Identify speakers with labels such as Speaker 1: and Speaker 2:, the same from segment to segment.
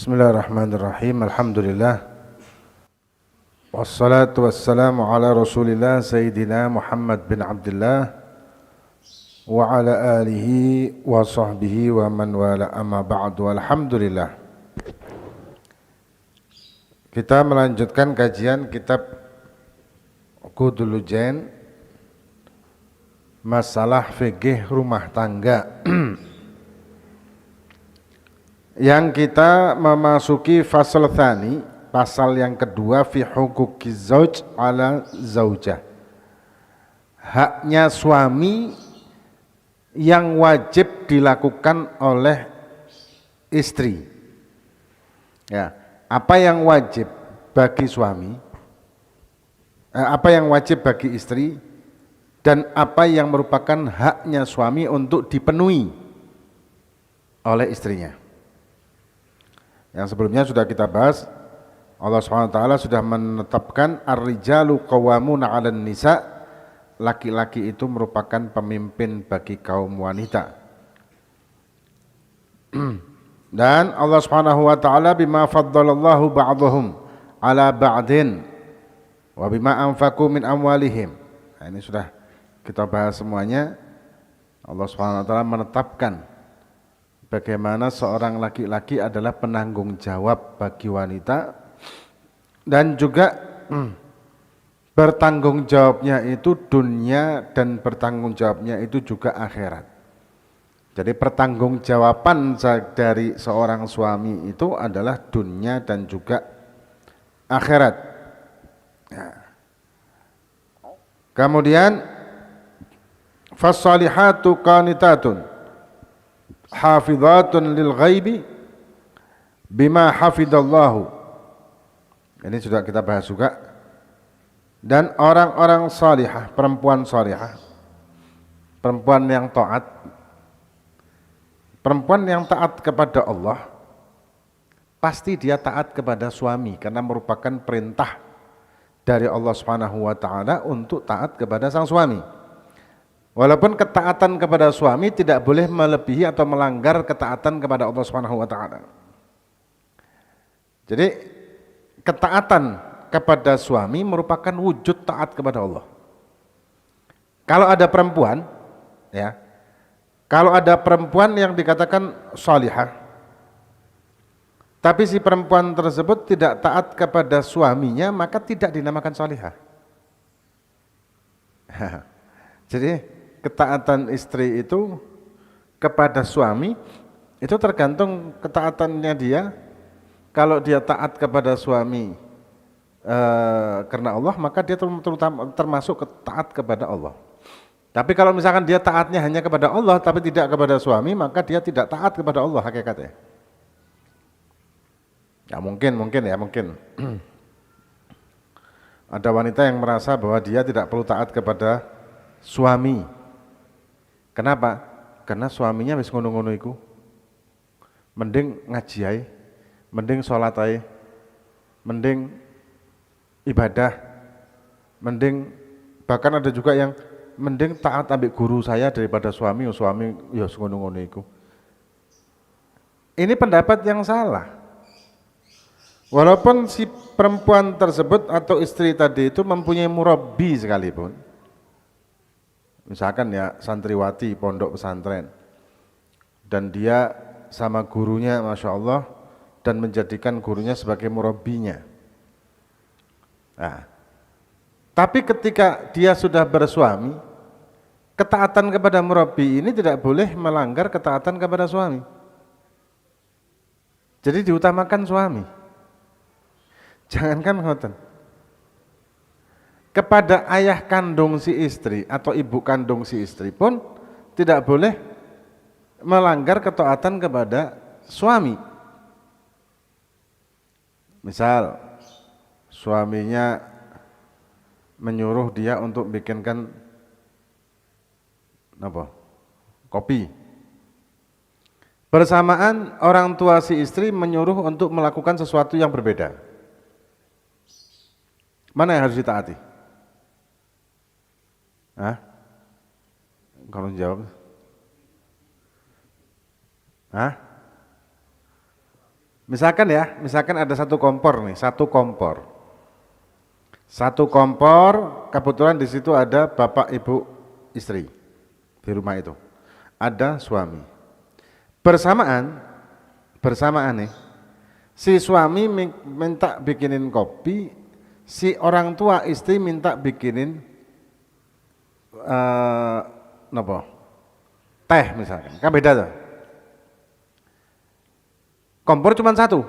Speaker 1: Bismillahirrahmanirrahim. Alhamdulillah. Wassalatu wassalamu ala Rasulillah Sayyidina Muhammad bin Abdullah wa ala alihi wa sahbihi wa man wala amma ba'du. Alhamdulillah. Kita melanjutkan kajian kitab Qudul Ujain, masalah fikih rumah tangga. Yang kita memasuki fasal tsani, pasal yang kedua, fi huquqiz zauj ala zaujah. Haknya suami yang wajib dilakukan oleh istri. Ya, apa yang wajib bagi suami? Apa yang wajib bagi istri dan apa yang merupakan haknya suami untuk dipenuhi oleh istrinya. Yang sebelumnya sudah kita bahas, Allah SWT sudah menetapkan ar-rijalu qawwamuna 'alan nisa, laki-laki itu merupakan pemimpin bagi kaum wanita. Dan Allah SWT bima faddalallahu ba'dahum 'ala ba'din wa bima anfaqu min amwalihim. Nah, ini sudah kita bahas semuanya. Allah SWT menetapkan bagaimana seorang laki-laki adalah penanggung jawab bagi wanita dan juga bertanggung jawabnya itu dunia dan bertanggung jawabnya itu juga akhirat. Jadi pertanggungjawaban dari seorang suami itu adalah dunia dan juga akhirat. Ya. Kemudian fassalihatu qanitatun hafizatun lil ghaibi bima hafidallahu. Ini sudah kita bahas juga. Dan orang-orang salihah, perempuan salihah, perempuan yang taat, perempuan yang taat kepada Allah, pasti dia taat kepada suami karena merupakan perintah dari Allah Subhanahu wa taala untuk taat kepada sang suami. Walaupun ketaatan kepada suami tidak boleh melebihi atau melanggar ketaatan kepada Allah Subhanahu wa taala. Jadi ketaatan kepada suami merupakan wujud taat kepada Allah. Kalau ada perempuan, ya. Kalau ada perempuan yang dikatakan salihah, tapi si perempuan tersebut tidak taat kepada suaminya, maka tidak dinamakan salihah. Jadi ketaatan istri itu kepada suami itu tergantung ketaatannya dia. Kalau dia taat kepada suami karena Allah, maka dia termasuk taat kepada Allah. Tapi kalau misalkan dia taatnya hanya kepada Allah tapi tidak kepada suami, maka dia tidak taat kepada Allah hakikatnya. Ya mungkin. Ada wanita yang merasa bahwa dia tidak perlu taat kepada suami. Kenapa? Karena suaminya wis ngono-ngono iku. Mending ngaji ae, mending salat ae, mending ibadah, mending bahkan ada juga yang mending taat ambek guru saya daripada suami ya ngono-ngono iku. Ini pendapat yang salah. Walaupun si perempuan tersebut atau istri tadi itu mempunyai murabbi sekalipun, misalkan ya santriwati pondok pesantren dan dia sama gurunya Masya Allah dan menjadikan gurunya sebagai murabbinya. Nah, tapi ketika dia sudah bersuami, ketaatan kepada murabbi ini tidak boleh melanggar ketaatan kepada suami. Jadi diutamakan suami. Jangankan ngoten. Kepada ayah kandung si istri atau ibu kandung si istri pun tidak boleh melanggar ketaatan kepada suami. Misal suaminya menyuruh dia untuk bikinkan kopi. Bersamaan orang tua si istri menyuruh untuk melakukan sesuatu yang berbeda. Mana yang harus ditaati? Kalau jawab, Misalkan ada satu kompor nih, satu kompor, kebetulan di situ ada bapak ibu istri di rumah itu, ada suami. Bersamaan nih, si suami minta bikinin kopi, si orang tua istri minta bikinin nopo teh misalkan, kan beda tuh. Kompor cuma satu,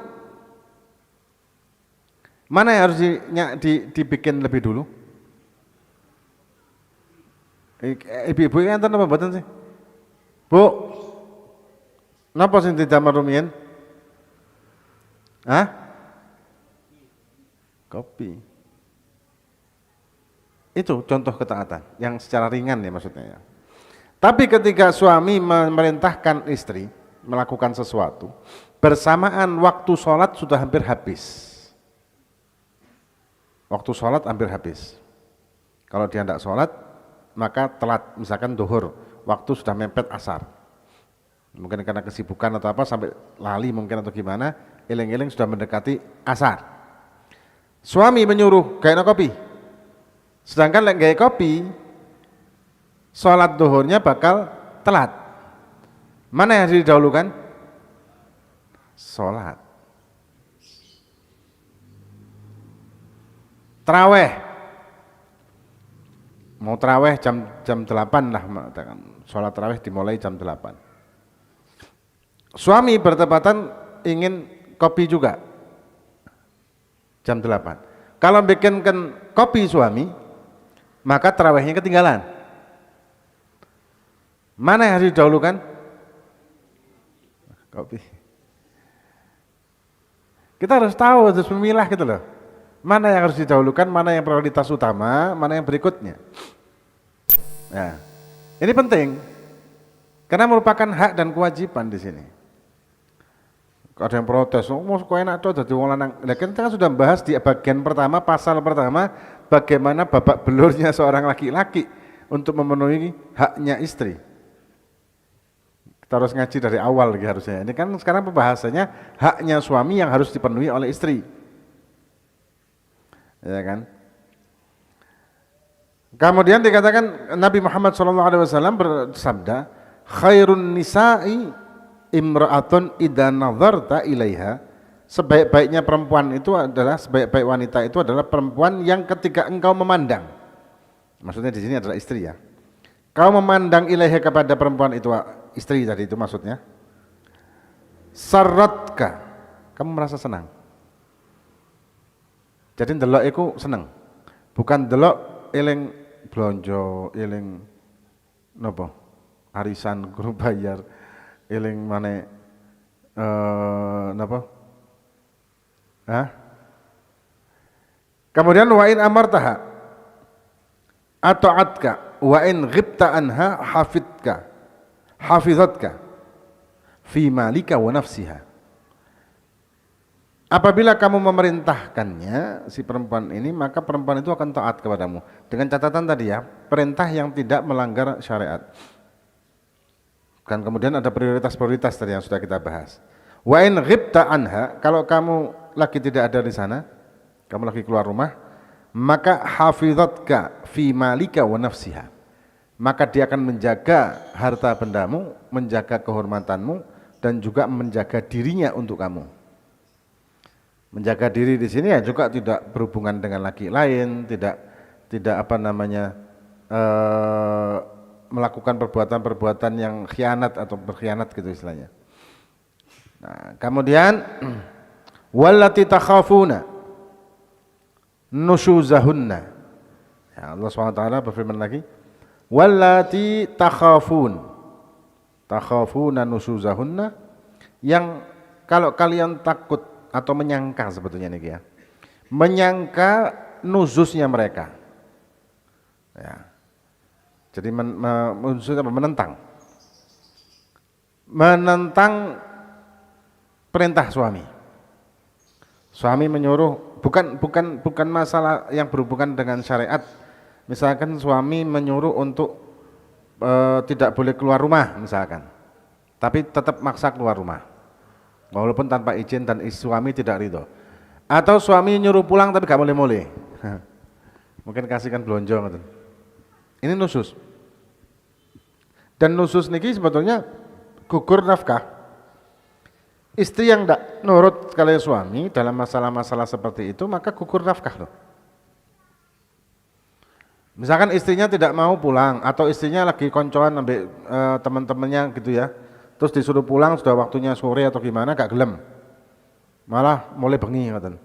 Speaker 1: mana yang harus dibikin lebih dulu? Ibu-ibu yang enten apa mboten sih? Bu, napa sing didamar rumiyin? Hah? Kopi. Itu contoh ketaatan yang secara ringan ya maksudnya ya. Tapi ketika suami memerintahkan istri melakukan sesuatu, bersamaan waktu sholat sudah hampir habis. Waktu sholat hampir habis. Kalau dia tidak sholat, maka telat, misalkan duhur, waktu sudah mepet asar. Mungkin karena kesibukan atau apa, sampai lali mungkin atau gimana, eling-eling sudah mendekati asar. Suami menyuruh gawe kopi. Sedangkan lek gawe kopi, sholat duhurnya bakal telat. Mana yang harus didahulukan? Sholat. Terawih. Mau terawih jam 8 lah, sholat terawih dimulai jam 8. Suami bertepatan ingin kopi juga jam 8. Kalau bikinkan kopi suami, maka terawihnya ketinggalan. Mana yang harus didahulukan? Kopi. Kita harus tahu, harus memilah gitu loh. Mana yang harus didahulukan, mana yang prioritas utama, mana yang berikutnya. Nah, ini penting karena merupakan hak dan kewajiban di sini. Ada yang protes, mau kok enak tuh jadi wong lanang. Nah, kita kan sudah bahas di bagian pertama, pasal pertama, bagaimana babak belurnya seorang laki-laki untuk memenuhi haknya istri. Kita harus ngaji dari awal lagi harusnya. Ini kan sekarang pembahasannya haknya suami yang harus dipenuhi oleh istri. Ya kan? Kemudian dikatakan Nabi Muhammad SAW bersabda, khairun nisa'i imra'atun idza nazarta ilaiha. Sebaik-baiknya perempuan itu adalah, sebaik-baik wanita itu adalah perempuan yang ketika engkau memandang. Maksudnya di sini adalah istri ya. Kau memandang ilaiha kepada perempuan itu, istri tadi itu maksudnya. Sarratka, kamu merasa senang. Jadi ndelok iku seneng. Bukan ndelok eling blonjo, eling napa? Arisan guru bayar, eling mane napa? Hah? Kemudian wa in amartaha ata'atka wa in ghibta anha hafizatka fi malika wa nafsiha. Apabila kamu memerintahkannya si perempuan ini, maka perempuan itu akan taat kepadamu. Dengan catatan tadi ya, perintah yang tidak melanggar syariat. Kan kemudian ada prioritas-prioritas tadi yang sudah kita bahas. Wa in ghibta anha, kalau kamu lagi tidak ada di sana, kamu lagi keluar rumah, maka hafizatka fi malika wa nafsiha. Maka dia akan menjaga harta bendamu, menjaga kehormatanmu, dan juga menjaga dirinya untuk kamu. Menjaga diri di sini ya juga tidak berhubungan dengan laki lain, tidak apa namanya melakukan perbuatan-perbuatan yang khianat atau berkhianat gitu istilahnya. Nah, kemudian wallati takhafuna nusyuzahunna. Ya, Allah SWT berfirman lagi, wallati takhafuna nusyuzahunna, yang kalau kalian takut atau menyangka sebetulnya nih ya, menyangka nuzusnya mereka, ya. Jadi menentang perintah suami. Suami menyuruh, bukan masalah yang berhubungan dengan syariat. Misalkan suami menyuruh untuk tidak boleh keluar rumah misalkan, tapi tetap maksa keluar rumah. walaupun tanpa izin dan suami tidak ridho. Atau suami nyuruh pulang tapi gak boleh-boleh. Mungkin kasihkan belonjo gitu. Ini nusus. Dan nusus niki sebetulnya gugur nafkah. Istri yang tidak nurut sekali suami dalam masalah-masalah seperti itu maka gugur nafkah loh. Misalkan istrinya tidak mau pulang atau istrinya lagi koncoan sampai teman-temannya gitu ya, terus disuruh pulang sudah waktunya sore atau gimana gak gelem, malah mulai bengi ngoten.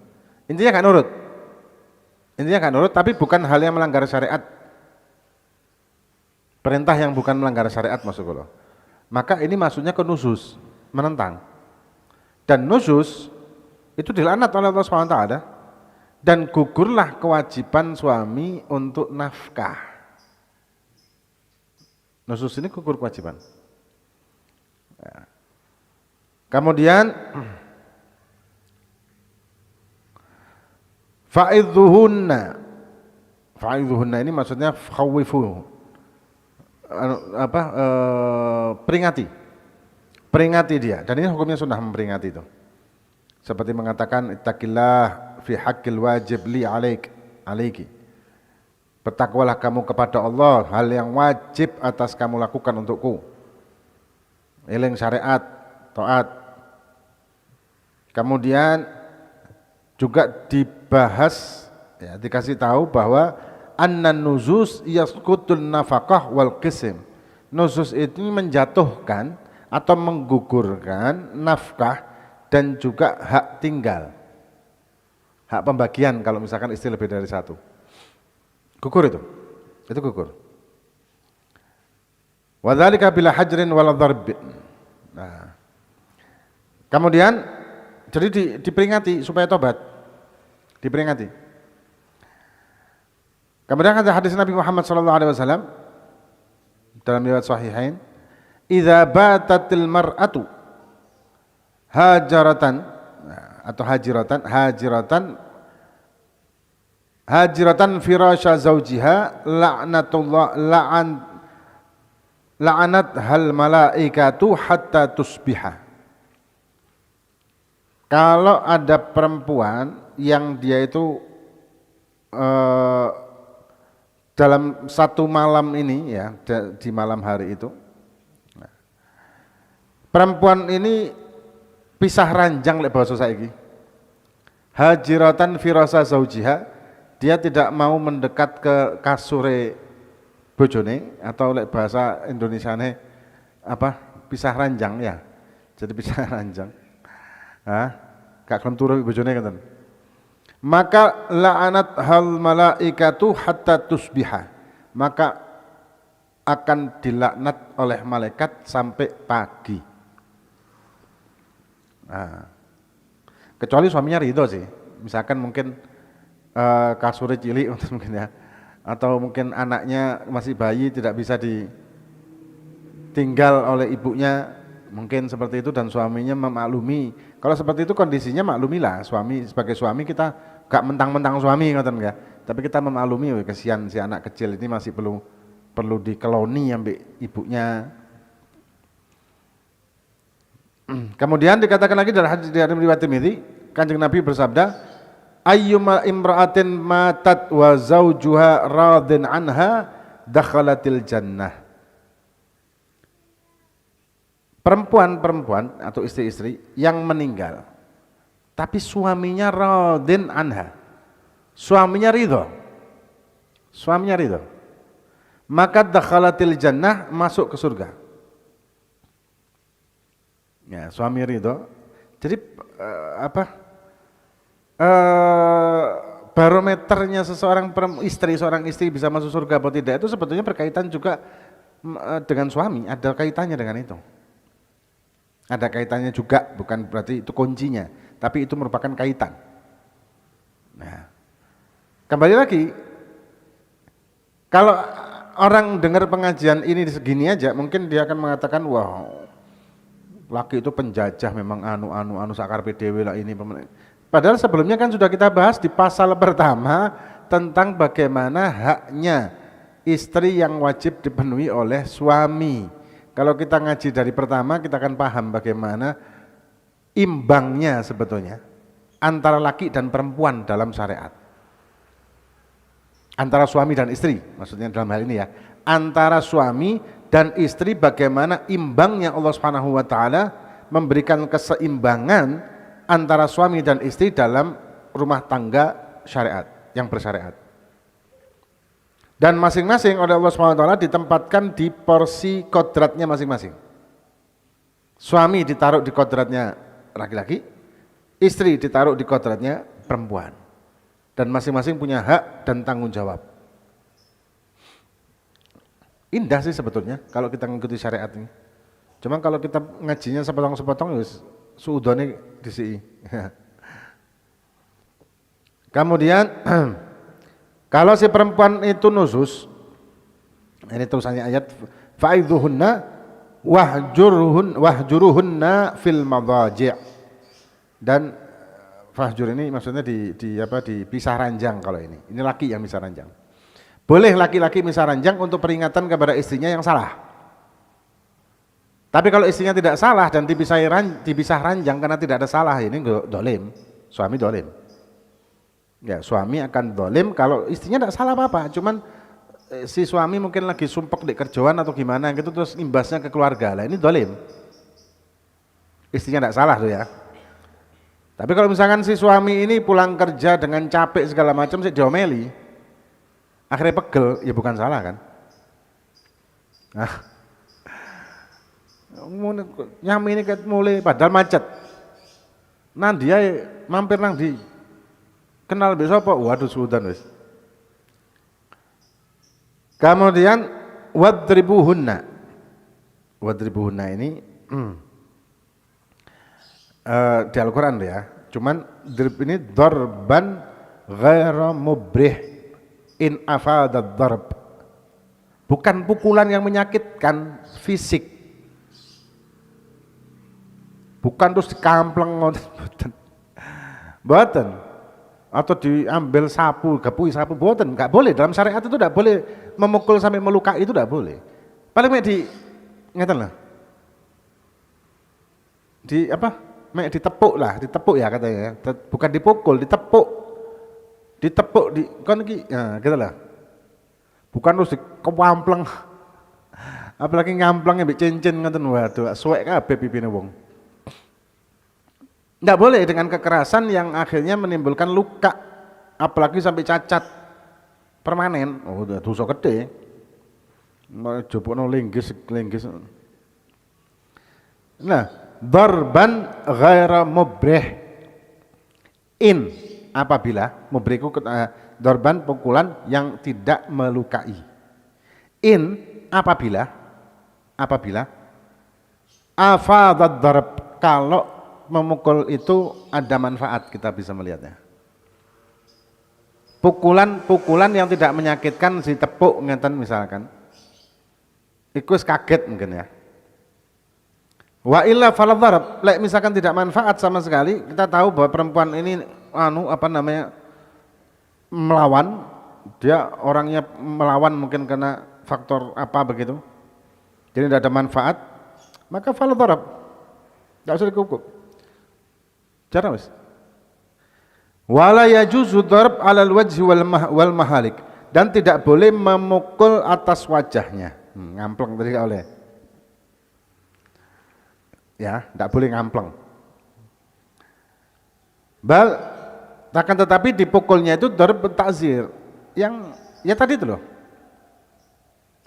Speaker 1: Intinya gak nurut. Intinya gak nurut tapi bukan hal yang melanggar syariat. Perintah yang bukan melanggar syariat maksud kula. Maka ini maksudnya ke nusus, menentang. Dan nusus itu dilaknat oleh Allah SWT. Dan gugurlah kewajiban suami untuk nafkah. Nusus ini gugur kewajiban. Ya. Kemudian fa'idhuhunna. Fa'idhuhunna ini maksudnya khawifu. Peringati dia. Dan ini hukumnya sunnah memperingati itu. Seperti mengatakan ittaqillah fi haqqil wajib li alaiki. Bertakwalah kamu kepada Allah, hal yang wajib atas kamu lakukan untukku. Eling syariat, taat. Kemudian juga dibahas, ya, dikasih tahu bahwa annan nuzus yasqutul nafaqah wal qism. Nuzus itu menjatuhkan atau menggugurkan nafkah dan juga hak tinggal. Hak pembagian kalau misalkan istri lebih dari satu. Gugur itu gugur. Wa dzalika bila hajrin wala dharb. Nah. Kemudian jadi diperingati supaya tobat. Diperingati. Kemudian ada hadis Nabi Muhammad SAW dalam riwayat sahihain, idza batatil mar'atu hajaratan atau hajiratan firasha zawjiha la'anat hal malaikatu hatta tusbiha. Kalau ada perempuan yang dia itu dalam satu malam ini ya, di malam hari itu perempuan ini pisah ranjang lek bahasa saiki. Hajiratan firasa zaujiha, dia tidak mau mendekat ke kasure bojone atau lek bahasa Indonesiane apa? Pisah ranjang ya. Jadi pisah ranjang. Gak kelem turu bojone ngoten. Maka la'anat hal malaikatu hatta tusbiha. Maka akan dilaknat oleh malaikat sampai pagi. Nah, kecuali suaminya ridho sih, misalkan mungkin kasurnya cilik mungkin ya, atau mungkin anaknya masih bayi tidak bisa ditinggal oleh ibunya, mungkin seperti itu dan suaminya memaklumi. Kalau seperti itu kondisinya maklumilah, suami sebagai suami kita gak mentang-mentang suami ngoten ya, tapi kita memaklumi, kesian si anak kecil ini masih perlu dikeloni sampai ibunya. Kemudian dikatakan lagi dari riwayat Tirmidzi, Kanjeng Nabi bersabda, ayyuma imra'atin matat wa zawjuha radin anha dakhalatil jannah. Perempuan-perempuan atau istri-istri yang meninggal tapi suaminya radin anha, suaminya ridho, maka dakhalatil jannah, masuk ke surga. Ya, suami ridho. Jadi barometernya seorang istri bisa masuk surga atau tidak itu sebetulnya berkaitan juga dengan suami, ada kaitannya dengan itu. Ada kaitannya juga, bukan berarti itu kuncinya, tapi itu merupakan kaitan. Nah, kembali lagi, kalau orang dengar pengajian ini segini aja, mungkin dia akan mengatakan, wah, laki itu penjajah memang anu sakar PDW lah ini. Padahal sebelumnya kan sudah kita bahas di pasal pertama tentang bagaimana haknya istri yang wajib dipenuhi oleh suami. Kalau kita ngaji dari pertama kita akan paham bagaimana imbangnya sebetulnya antara laki dan perempuan dalam syariat. Antara suami dan istri, maksudnya dalam hal ini ya. Antara suami dan istri bagaimana imbangnya Allah Subhanahu wa taala memberikan keseimbangan antara suami dan istri dalam rumah tangga syariat yang bersyariat. Dan masing-masing oleh Allah Subhanahu wa taala ditempatkan di porsi kodratnya masing-masing. Suami ditaruh di kodratnya laki-laki, istri ditaruh di kodratnya perempuan. Dan masing-masing punya hak dan tanggung jawab. Indah sih sebetulnya kalau kita mengikuti syariat ini. Cuma kalau kita ngajinya sepotong-sepotong ya suudone disi. Kemudian kalau si perempuan itu nusus, ini terusannya ayat fa'idhuhunna wahjuruhunna fil madhaji'. Dan fahjur ini maksudnya dipisah ranjang kalau ini. Ini laki yang pisah ranjang. Boleh laki-laki pisah ranjang untuk peringatan kepada istrinya yang salah. Tapi kalau istrinya tidak salah dan dipisah ranjang karena tidak ada salah, ini dolim, suami dolim. Ya, suami akan dolim kalau istrinya tidak salah apa-apa, cuman si suami mungkin lagi sumpek di kerjaan atau gimana gitu terus imbasnya ke keluarga, lah ini dolim. Istrinya tidak salah tuh ya. Tapi kalau misalkan si suami ini pulang kerja dengan capek segala macam, sih diomeli, akhirnya pegel, ya bukan salah kan? Nah, nyami ini mulai padahal macet. Nah dia mampir nang di kenal besok apa? Waduh sudan wis. Kemudian wadribuhunna ini di Al-Quran ya, cuman drib ini darban ghaira mubrih in afadad darb, bukan pukulan yang menyakitkan fisik, bukan terus dikampleng boten, atau diambil sapu, gapui sapu, boten, nggak boleh dalam syariat itu, tidak boleh memukul sampai melukai, itu tidak boleh. Paling di ngeten lah, di apa? Ditepuk lah, ditepuk ya katanya, bukan dipukul, ditepuk di kon iki, nah, gitu lah. Bukan terus dikewampleng, apalagi ngamplengnya mbek cincin ngoten, waduh, suwek kabeh pipine wong. Nggak boleh dengan kekerasan yang akhirnya menimbulkan luka, apalagi sampai cacat permanen. Oh, udah dosa gede. Jupukno linggis. Nah, darban ghaira mubrih in apabila mubriku darban pukulan yang tidak melukai. In apabila afadad darb, kalau memukul itu ada manfaat, kita bisa melihatnya. Pukulan yang tidak menyakitkan, si tepuk ngeten misalkan. Iku kaget mungkin ya. Wa illa faladharab, lek misalkan tidak manfaat sama sekali, kita tahu bahwa perempuan ini melawan, dia orangnya melawan mungkin karena faktor apa begitu. Jadi tidak ada manfaat, maka faladharab. Enggak usah dikukuk. Cara wis. Wala yajuzu darb 'alal wajhi wal mahalik, dan tidak boleh memukul atas wajahnya. Ngampleng tadi enggak boleh. Ya, tidak boleh ngampleng. Akan tetapi dipukulnya itu darb ta'zir, yang ya tadi itu loh,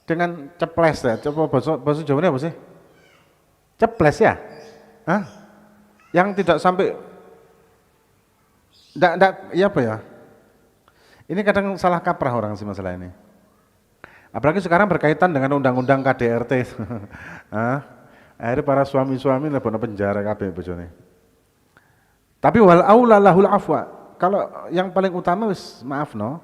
Speaker 1: dengan ceples ya. Coba bahasa Jawanya apa sih? Ceples ya? Hah? Yang tidak sampai, ya apa ya? Ini kadang salah kaprah orang sih masalah ini. Apalagi sekarang berkaitan dengan undang-undang KDRT. Akhirnya para suami-suami lebih penjara kabeh bojone. Tapi wal aula lahul afwa. Kalau yang paling utama wis maafno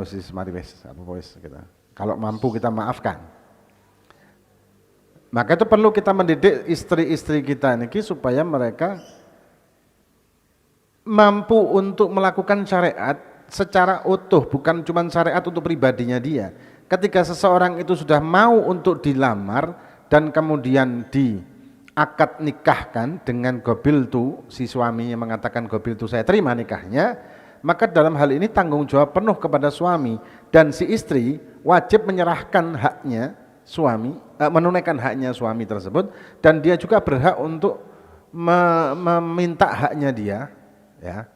Speaker 1: wis mari wis apa wis kita. Kalau mampu kita maafkan. Maka itu perlu kita mendidik istri-istri kita niki supaya mereka mampu untuk melakukan syariat secara utuh, bukan cuma syariat untuk pribadinya dia. Ketika seseorang itu sudah mau untuk dilamar dan kemudian akad nikahkan dengan gobiltu, si suaminya mengatakan gobiltu saya terima nikahnya, maka dalam hal ini tanggung jawab penuh kepada suami, dan si istri wajib menyerahkan haknya suami, menunaikan haknya suami tersebut, dan dia juga berhak untuk meminta haknya dia, ya.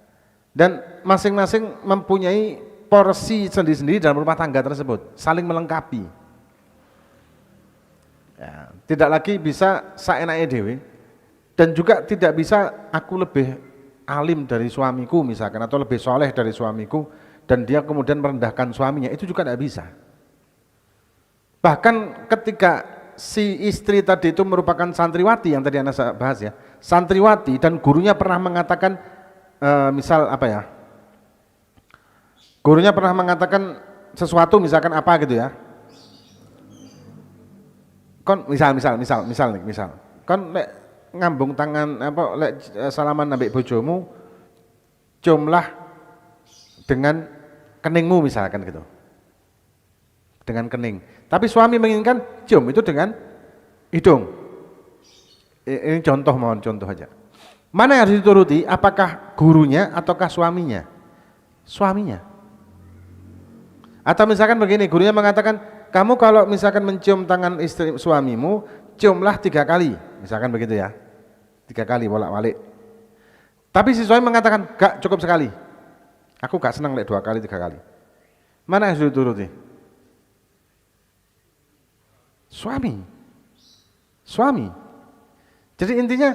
Speaker 1: Dan masing-masing mempunyai porsi sendiri-sendiri dalam rumah tangga tersebut, saling melengkapi. Ya, tidak lagi bisa saenake dhewe, dan juga tidak bisa aku lebih alim dari suamiku misalkan, atau lebih soleh dari suamiku, dan dia kemudian merendahkan suaminya, itu juga tidak bisa. Bahkan ketika si istri tadi itu merupakan santriwati yang tadi Anda bahas ya, santriwati, dan gurunya pernah mengatakan misal apa ya, gurunya pernah mengatakan sesuatu misalkan apa gitu ya, kon misal kon lek ngambung tangan apa lek salaman ambek bojomu ciumlah dengan keningmu misalkan gitu, dengan kening, tapi suami menginginkan cium itu dengan hidung. Ini contoh, mohon contoh aja. Mana yang harus dituruti, apakah gurunya ataukah suaminya? Suaminya. Atau misalkan begini, gurunya mengatakan kamu kalau misalkan mencium tangan istri suamimu, ciumlah 3 kali, misalkan begitu ya, 3 kali bolak-balik. Tapi si suami mengatakan gak, cukup sekali, aku gak senang 2 kali 3 kali. Mana yang harus dituruti? Suami. Jadi intinya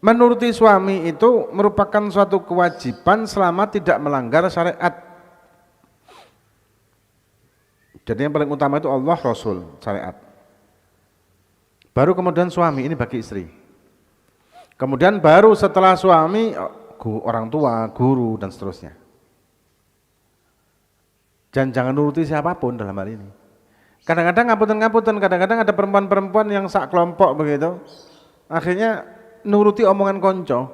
Speaker 1: menuruti suami itu merupakan suatu kewajiban selama tidak melanggar syariat. Jadi yang paling utama itu Allah, Rasul, syariat. Baru kemudian suami, ini bagi istri. Kemudian baru setelah suami orang tua, guru, dan seterusnya. Dan jangan nuruti siapapun dalam hal ini. Kadang-kadang ngapunten, kadang-kadang ada perempuan-perempuan yang sak kelompok begitu, akhirnya nuruti omongan konco.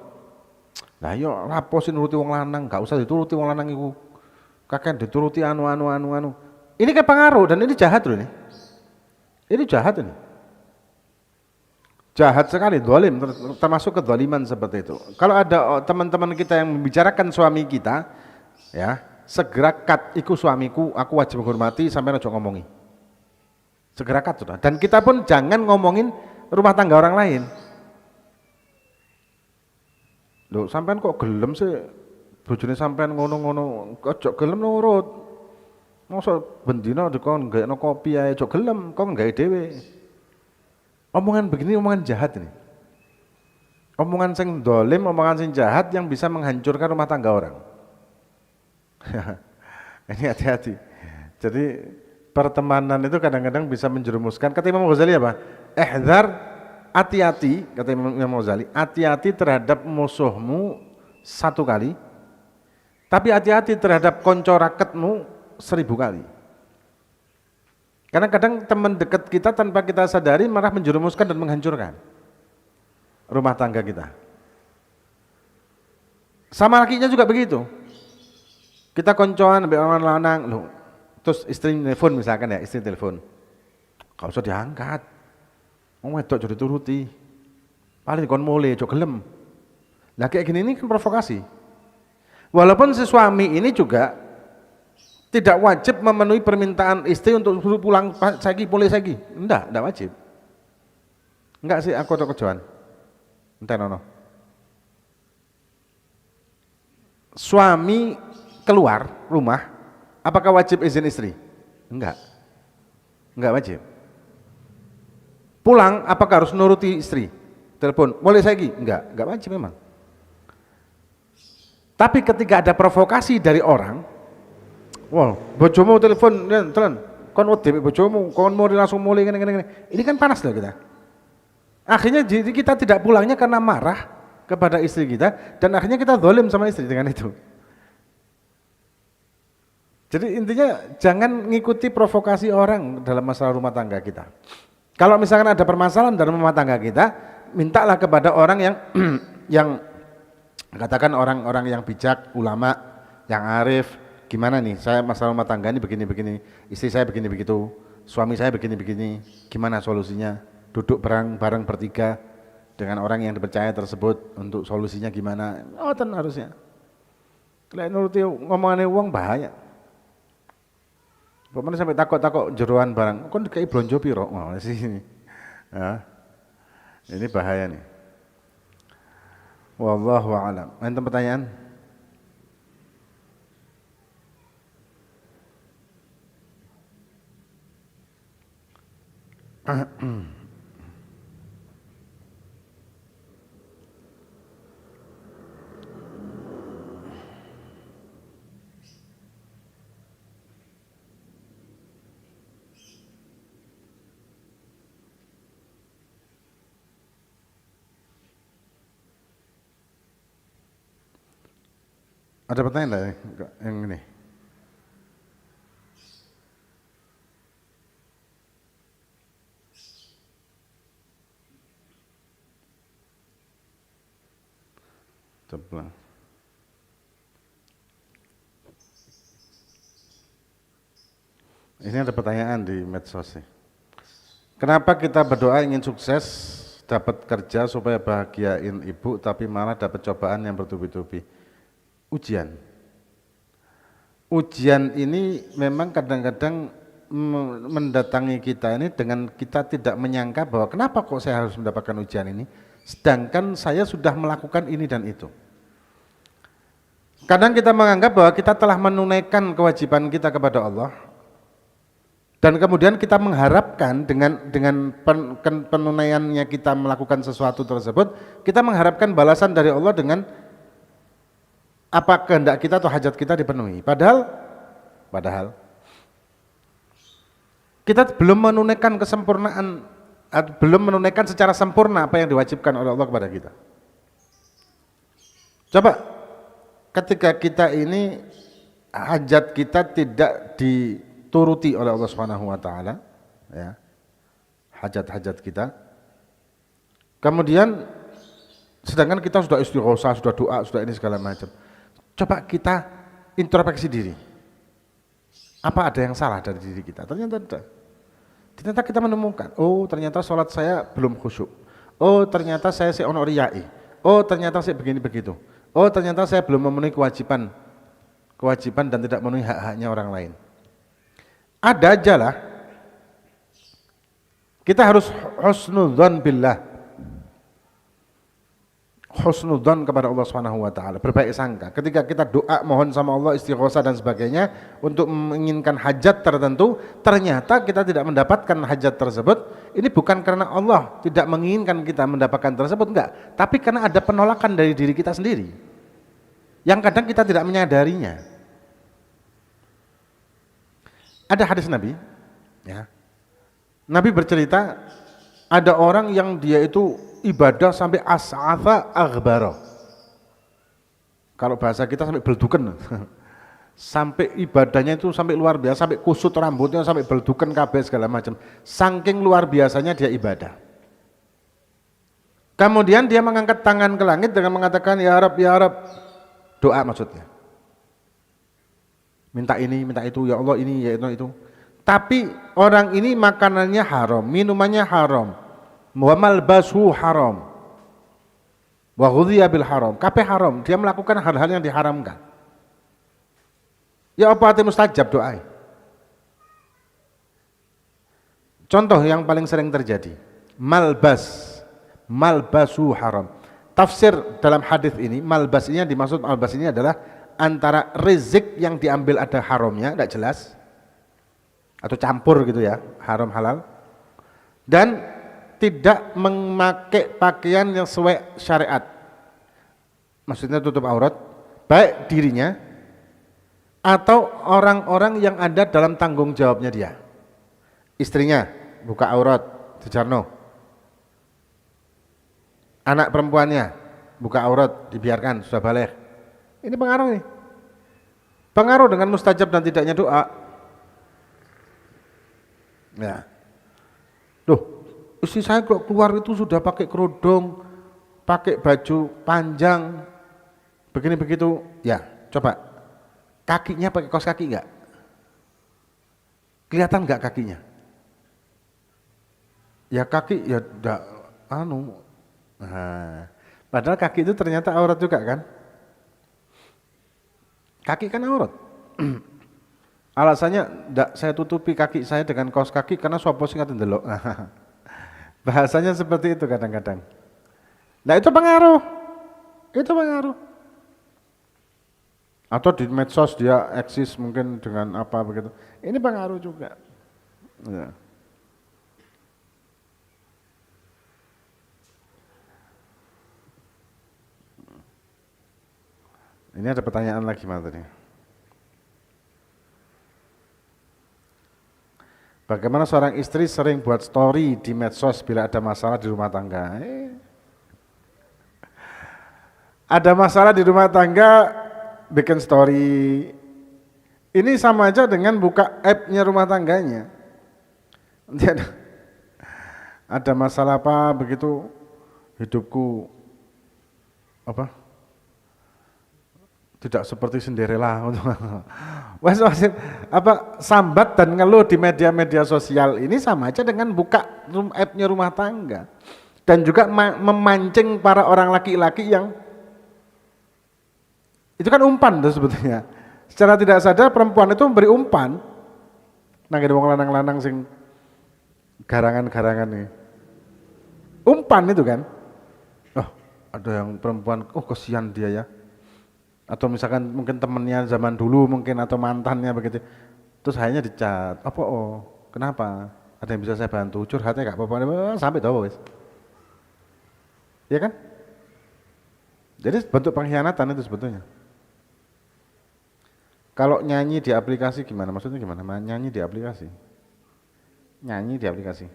Speaker 1: Lah yo lapo sih nuruti wong lanang, gak usah dituruti wong lanang iku. Kakek dituruti anu. Ini kan pengaruh, dan ini jahat loh ini. Ini jahat ini. Jahat sekali, zalim, termasuk kedzaliman seperti itu. Kalau ada teman-teman kita yang membicarakan suami kita, ya, segera cut, iku suamiku, aku wajib menghormati, sampai aja ngomongi. Segera cut sudah. Dan kita pun jangan ngomongin rumah tangga orang lain. Loh, sampean kok gelem sih? Bojone sampean ngono-ngono, ojo gelem nurut. Mosok bendina dikon gaekno kopi ae, ojo gelem, kok gawe dhewe. Omongan begini omongan jahat ini. Omongan sing dolim, omongan sing jahat yang bisa menghancurkan rumah tangga orang. Ini hati-hati. Jadi pertemanan itu kadang-kadang bisa menjerumuskan. Kata Imam Ghazali apa? Ihdzar, hati-hati, kata Imam Ghazali, hati-hati terhadap musuhmu 1 kali, tapi hati-hati terhadap konco raketmu 1000 kali. Karena kadang teman dekat kita tanpa kita sadari malah menjerumuskan dan menghancurkan rumah tangga kita. Sama lakinya juga begitu. Kita koncoan sampai orang lanang, loh, terus istri telepon misalkan ya, istri telepon, gak usah diangkat, mau wedok jadi turuti, paling kon mulai, jok gelem. Nah kayak gini ini kan provokasi. Walaupun si suami ini juga tidak wajib memenuhi permintaan istri untuk suruh pulang boleh lagi, enggak wajib. Enggak sih, aku ada kejuan. Entah nono. Suami keluar rumah, apakah wajib izin istri? Enggak wajib. Pulang, apakah harus nuruti istri? Telepon, boleh lagi? Enggak wajib memang. Tapi ketika ada provokasi dari orang, wow, bojomu telepon, kon wedi bojomu, kon mau langsung mulai gini. Ini kan panas loh kita. Akhirnya jadi kita tidak pulangnya karena marah kepada istri kita, dan akhirnya kita zalim sama istri dengan itu. Jadi intinya jangan ngikuti provokasi orang dalam masalah rumah tangga kita. Kalau misalkan ada permasalahan dalam rumah tangga kita, mintalah kepada orang yang katakan orang-orang yang bijak, ulama, yang arif. Gimana nih, saya masalah rumah tangga ini begini-begini, istri saya begini-begitu, suami saya begini-begini, gimana solusinya? Duduk bareng bertiga, dengan orang yang dipercaya tersebut untuk solusinya gimana. Oh, harusnya. Lek nuruti ngomongane wong bahaya. Pokoknya sampai takut jeroan barang. Kon dikai blonjo piro? Wah, sih ini. Ya. Ini bahaya nih. Wallahu a'lam. Ada pertanyaan? Ada pertanyaan enggak yang ini? Coba. Ini ada pertanyaan di medsos sih. Kenapa kita berdoa ingin sukses, dapat kerja supaya bahagiain ibu, tapi malah dapat cobaan yang bertubi-tubi? Ujian. Ujian ini memang kadang-kadang mendatangi kita ini dengan kita tidak menyangka bahwa kenapa kok saya harus mendapatkan ujian ini, sedangkan saya sudah melakukan ini dan itu. Kadang kita menganggap bahwa kita telah menunaikan kewajiban kita kepada Allah, dan kemudian kita mengharapkan dengan penunaiannya kita melakukan sesuatu tersebut, kita mengharapkan balasan dari Allah dengan apa kehendak kita atau hajat kita dipenuhi. Padahal kita belum menunaikan kesempurnaan, belum menunaikan secara sempurna apa yang diwajibkan oleh Allah kepada kita. Coba ketika kita ini hajat kita tidak dituruti oleh Allah Subhanahu wa taala, ya. Hajat-hajat kita. Kemudian sedangkan kita sudah istighosah, sudah doa, sudah ini segala macam. Coba kita introspeksi diri. Apa ada yang salah dari diri kita? Ternyata tidak. Ternyata kita menemukan, oh ternyata sholat saya belum khusyuk. Oh ternyata saya ono riyai. Oh ternyata saya begini begitu. Oh ternyata saya belum memenuhi kewajiban dan tidak memenuhi hak-haknya orang lain. Ada aja lah. Kita harus husnudzon billah. Husnudzon kepada Allah Subhanahu wa taala, berbaik sangka. Ketika kita doa mohon sama Allah, istighosah dan sebagainya untuk menginginkan hajat tertentu, ternyata kita tidak mendapatkan hajat tersebut. Ini bukan karena Allah tidak menginginkan kita mendapatkan tersebut, enggak, tapi karena ada penolakan dari diri kita sendiri yang kadang kita tidak menyadarinya. Ada hadis Nabi, ya. Nabi bercerita ada orang yang dia itu ibadah sampai as'afa aghbara. Kalau bahasa kita sampai belduken. Sampai ibadahnya itu sampai luar biasa, sampai kusut rambutnya, sampai belduken kabeh segala macam. Saking luar biasanya dia ibadah. Kemudian dia mengangkat tangan ke langit dengan mengatakan ya Rabb, ya Rabb. Doa maksudnya. Minta ini, minta itu, ya Allah ini, ya itu. Tapi orang ini makanannya haram, minumannya haram, wa malbasu haram, wa ghudhiya bil haram, kabeh haram. Dia melakukan hal-hal yang diharamkan. Ya apa arti mustajab doa? Contoh yang paling sering terjadi, malbasu haram. Tafsir dalam hadis ini, malbas ini yang dimaksud malbas ini adalah antara rezeki yang diambil ada haramnya, tidak jelas, atau campur gitu ya, haram halal, dan tidak memakai pakaian yang sesuai syariat, maksudnya tutup aurat, baik dirinya atau orang-orang yang ada dalam tanggung jawabnya dia. Istrinya buka aurat, dijarno. Anak perempuannya buka aurat, dibiarkan, sudah balik. Ini pengaruh nih. Pengaruh dengan mustajab dan tidaknya doa. Ya. Loh, istri saya kalau keluar itu sudah pakai kerudung, pakai baju panjang, begini begitu. Ya, coba. Kakinya pakai kaos kaki enggak? Kelihatan enggak kakinya? Ya kaki ya enggak Nah, padahal kaki itu ternyata aurat juga kan? Kaki kan aurat. Alasannya ndak saya tutupi kaki saya dengan kaos kaki karena sapa sing ngaten delok. Bahasanya seperti itu kadang-kadang. Nah itu pengaruh. Itu pengaruh. Atau di medsos dia eksis mungkin dengan apa begitu. Ini pengaruh juga. Ya. Ini ada pertanyaan lagi materi. Bagaimana seorang istri sering buat story di medsos bila ada masalah di rumah tangga? Ada masalah di rumah tangga, bikin story. Ini sama aja dengan buka app-nya rumah tangganya. Nanti ada masalah apa begitu, hidupku apa? Tidak seperti Cinderella. Apa sambat dan ngeluh di media-media sosial ini sama aja dengan buka app-nya rumah tangga dan juga memancing para orang laki-laki yang itu kan umpan tuh sebetulnya. Secara tidak sadar perempuan itu memberi umpan. Nah, ada wong lanang-lanang sing garangan-garangan nih. Umpan itu kan. Oh, ada yang perempuan, oh kesian dia ya. Atau misalkan mungkin temennya zaman dulu mungkin atau mantannya begitu, terus akhirnya dicat, apa oh kenapa, ada yang bisa saya bantu, curhatnya gak apa-apa, sampai tahu wis, ya kan? Jadi bentuk pengkhianatan itu sebetulnya. Kalau nyanyi di aplikasi gimana, maksudnya gimana? Nyanyi di aplikasi, nyanyi di aplikasi,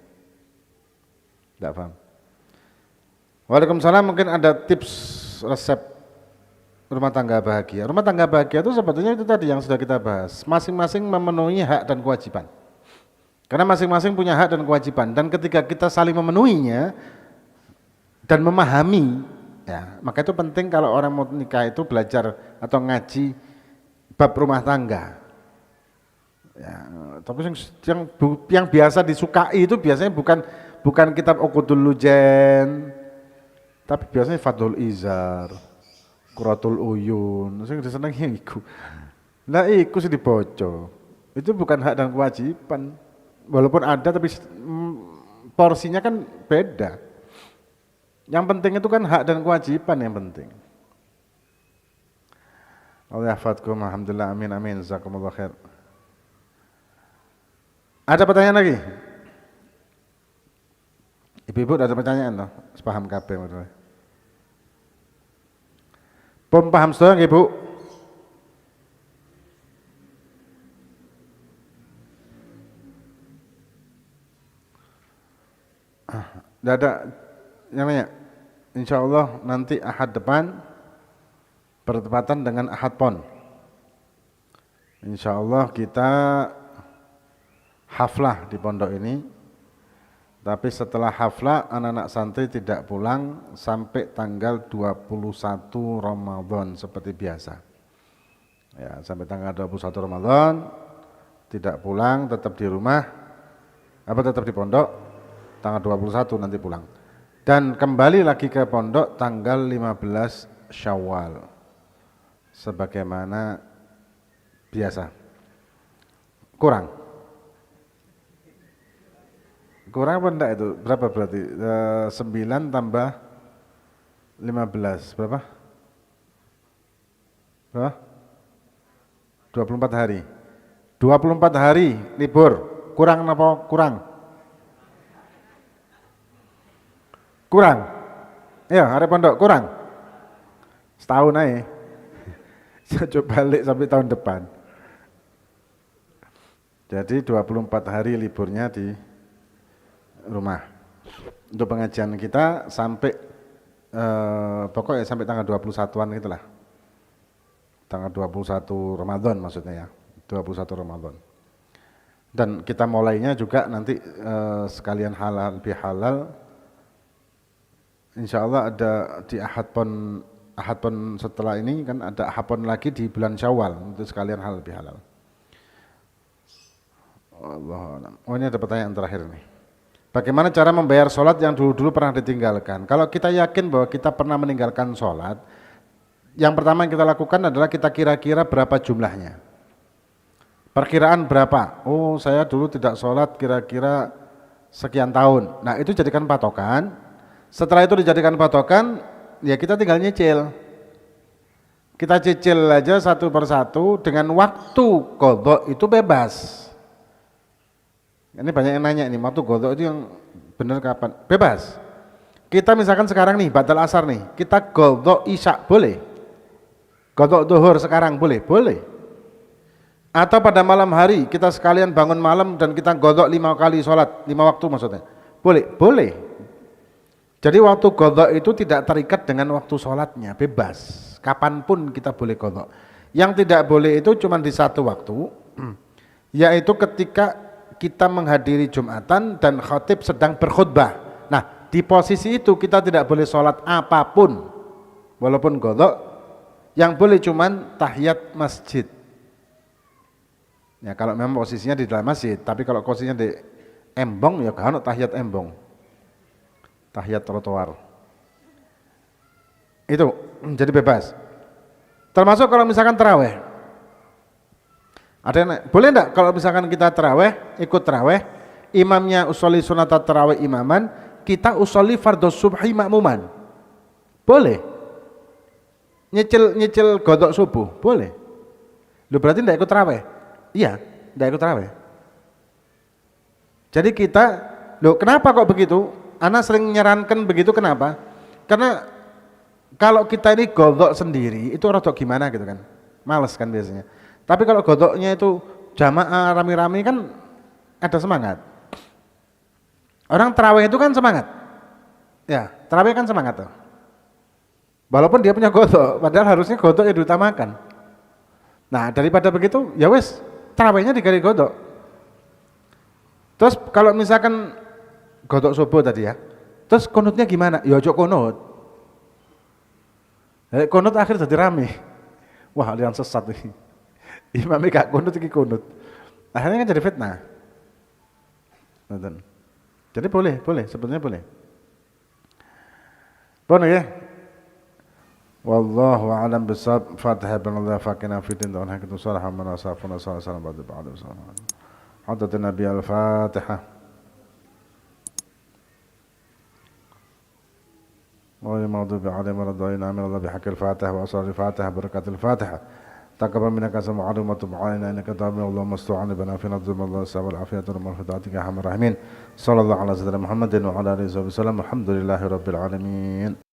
Speaker 1: tidak paham. Waalaikumsalam, mungkin ada tips resep rumah tangga bahagia. Rumah tangga bahagia itu sebetulnya itu tadi yang sudah kita bahas. Masing-masing memenuhi hak dan kewajiban. Karena masing-masing punya hak dan kewajiban. Dan ketika kita saling memenuhinya dan memahami, ya, maka itu penting kalau orang mau nikah itu belajar atau ngaji bab rumah tangga. Ya, tapi yang biasa disukai itu biasanya bukan kitab Uqudul Lujen, tapi biasanya Fathul Izar, Quratul Uyun, sing disenengi iku. Lah iku sing dibaca. Itu bukan hak dan kewajiban. Walaupun ada tapi porsinya kan beda. Yang penting itu kan hak dan kewajiban yang penting. Allah yahfadkum, alhamdulillah, amin amin, jazakumullah khair. Ada pertanyaan lagi? Ibu-ibu ada pertanyaan toh? Sepaham kabeh maksudnya. Pom paham sedaya nggih, Bu? Tidak ada yang nanya. Insya Allah nanti Ahad depan bertepatan dengan Ahad Pon. Insya Allah kita haflah di pondok ini. Tapi setelah haflah anak-anak santri tidak pulang sampai tanggal 21 Ramadan seperti biasa. Ya, sampai tanggal 21 Ramadan tidak pulang, tetap di rumah, tetap di pondok, tanggal 21 nanti pulang. Dan kembali lagi ke pondok tanggal 15 Syawal. Sebagaimana biasa. Kurang apa enggak itu? Berapa berarti? 9 tambah 15, berapa? Berapa? 24 hari. 24 hari libur. Kurang apa? Kurang? Ya, hari pondok kurang? Setahun aja. Saya coba balik sampai tahun depan. Jadi 24 hari liburnya di rumah. Untuk pengajian kita sampai pokoknya sampai tanggal 21-an itulah. Tanggal 21 Ramadan maksudnya ya. 21 Ramadan. Dan kita mulainya juga nanti sekalian halal bihalal. Insya Allah ada di Ahad Pon setelah ini kan ada Ahad Pon lagi di bulan Syawal untuk sekalian halal bihalal. Allah. Oh, ini ada pertanyaan terakhir nih. Bagaimana cara membayar sholat yang dulu-dulu pernah ditinggalkan? Kalau kita yakin bahwa kita pernah meninggalkan sholat, yang pertama yang kita lakukan adalah kita kira-kira berapa jumlahnya. Perkiraan berapa? Oh, saya dulu tidak sholat kira-kira sekian tahun. Nah, itu jadikan patokan. Setelah itu dijadikan patokan, ya kita tinggal nyicil. Kita cicil aja satu persatu dengan waktu qadha itu bebas. Ini banyak yang nanya nih, waktu qadha itu yang benar kapan? Bebas. Kita misalkan sekarang nih, batal asar nih, kita qadha isya boleh. Qadha zuhur sekarang boleh? Boleh. Atau pada malam hari kita sekalian bangun malam dan kita qadha 5 kali sholat, 5 waktu maksudnya. Boleh? Boleh. Jadi waktu qadha itu tidak terikat dengan waktu sholatnya, bebas. Kapanpun kita boleh qadha. Yang tidak boleh itu cuma di satu waktu, yaitu ketika kita menghadiri Jumatan dan khatib sedang berkhutbah. Nah, di posisi itu kita tidak boleh sholat apapun, walaupun qadha. Yang boleh cuman tahiyat masjid. Ya, kalau memang posisinya di dalam masjid, tapi kalau posisinya di embong, ya kan tahiyat embong, tahiyat trotoar. Itu jadi bebas. Termasuk kalau misalkan taraweh. Ada yang boleh enggak kalau misalkan kita taraweh, ikut taraweh, imamnya usolli sunat taraweh imaman, kita usolli fardhu subhi makmuman. Boleh. Nyicil godok subuh, boleh. Lu berarti enggak ikut taraweh? Iya, enggak ikut taraweh. Jadi kita, loh kenapa kok begitu? Ana sering nyarankan begitu, kenapa? Karena kalau kita ini godok sendiri itu rada gimana gitu kan, males kan biasanya. Tapi kalau godoknya itu jamaah rame-rame kan ada semangat. Orang tarawih itu kan semangat. Ya, tarawih kan semangat tuh. Walaupun dia punya godok, padahal harusnya godok yang diutamakan. Nah, daripada begitu, ya wes, tarawihnya digali godok. Terus kalau misalkan godok subuh tadi ya, terus kunutnya gimana? Ya ojo kunut. Kunut akhir jadi rame. Wah, aliran sesat ini. Imamnya gak kunut, iki kunut. Akhirnya kan jadi fitnah. Jadi boleh, sebetulnya boleh. Boleh ya. Wallahu a'lam bissawab. Fatihah binallah faqina fitin wa nahkatu salaha man asafuna sallallahu alaihi wa sallam. Hadat Nabi al-Fatihah. Wa maghdubi alaihim wa radha'in amin Allah bihaqi al-Fatihah wa asrar al-Fatihah barakatul Fatihah. تقبل منك سمع وتب علينا انك تابع اللهم استعان بنا في نظم الله السلام والعافيه والمرفقات يا ارحم الراحمين صلى الله على سيدنا محمد وعلى اله وصحبه وسلم الحمد لله رب العالمين.